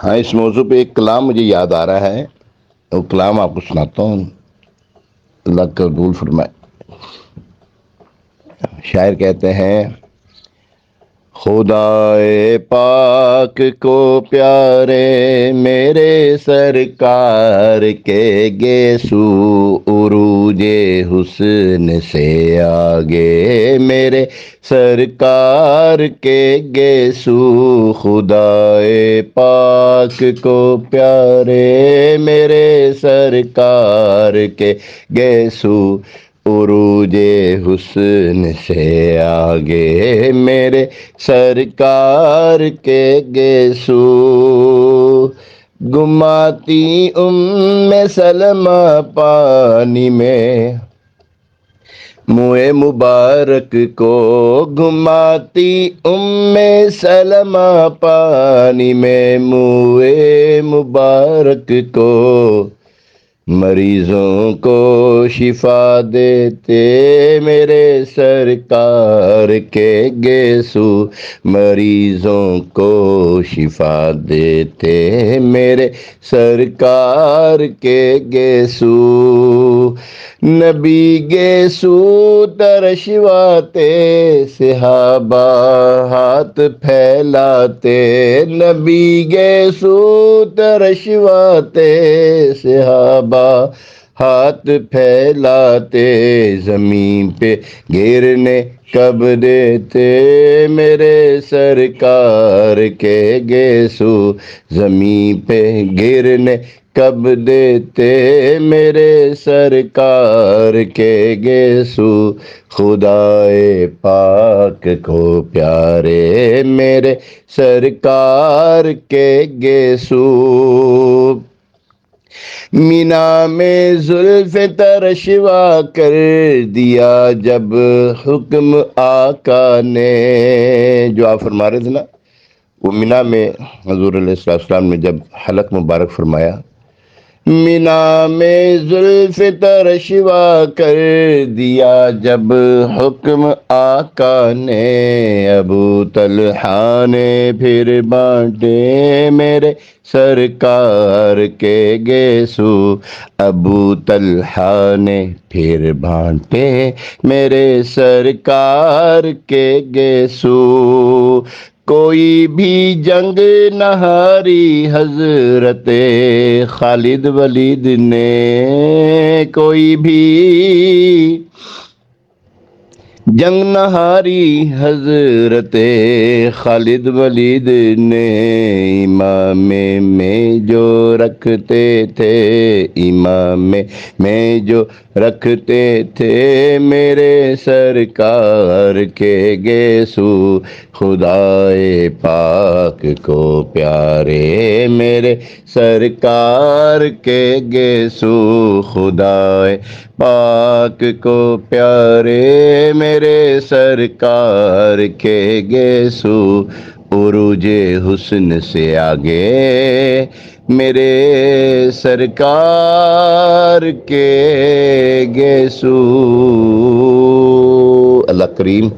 ہاں، اس موضوع پہ ایک کلام مجھے یاد آ رہا ہے، وہ کلام آپ کو سناتا ہوں، اللہ قبول فرمائے۔ شاعر کہتے ہیں: خدائے پاک کو پیارے میرے سرکار کے گیسو، عروج حسن سے آگے میرے سرکار کے گیسو۔ خدائے پاک کو پیارے میرے سرکار کے گیسو، عروج حسن سے آگے میرے سرکار کے گیسو۔ گماتی سلمہ پانی میں منہ مبارک کو، گھماتی سلمہ پانی میں منہ مبارک کو، مریضوں کو شفا دیتے میرے سرکار کے گیسو، مریضوں کو شفا دیتے میرے سرکار کے گیسو۔ نبی گیسو ترشواتے صحابہ ہاتھ پھیلاتے، نبی گیسو ترشواتے صحابہ ہاتھ پھیلاتے، زمین پہ گرنے کب دیتے میرے سرکار کے گیسو، زمین پہ گرنے کب دیتے میرے سرکار کے گیسو۔ خدائے پاک کو پیارے میرے سرکار کے گیسو۔ مینا میں زلف ترشوا کر دیا جب حکم آقا نے، جو آپ فرما رہے تھے نا، وہ مینا میں حضور علیہ السلام نے جب حلق مبارک فرمایا، مینا میں زلف ترشوا کر دیا جب حکم آقا نے، ابو طلحہ نے پھر بانٹے میرے سرکار کے گیسو، ابو طلحہ نے پھر بانٹے میرے سرکار کے گیسو۔ کوئی بھی جنگ نہ ہاری حضرت خالد ولید نے، کوئی بھی جنگ نہ ہاری حضرت خالد ولید نے، امام میں جو رکھتے تھے، امام میں جو رکھتے تھے میرے سرکار کے گیسو۔ خدائے پاک کو پیارے میرے سرکار کے گیسو، خدائے پاک کو پیارے میرے سرکار کے گیسو، عروج حسن سے آگے میرے سرکار کے گیسو۔ اللہ کریم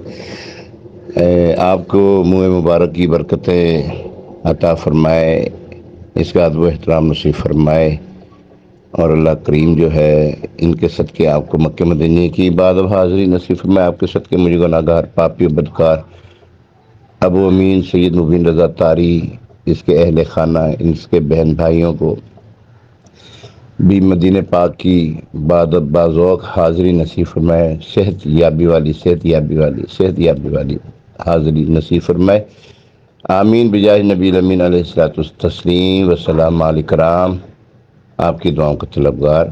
آپ کو منہ مبارک کی برکتیں عطا فرمائے، اس کا ادب و احترام نصیب فرمائے، اور اللہ کریم جو ہے ان کے صدقے آپ کو مکہ مدینے کی عبادت حاضری نصیب فرمائے۔ آپ کے صدقے مجھے گناہگار پاپی و بدکار ابو امین سید مبین رضا طاری، اس کے اہل خانہ، اس کے بہن بھائیوں کو بھی مدینہ پاک کی عبادت باذوق حاضری نصیب فرمائے، صحت یابی والی حاضری نصیب فرمائے، آمین بجاہ نبی الامین علیہ الصلوۃ والتسلیم۔ والسلام علیکم، آپ کی دعاؤں کا طلبگار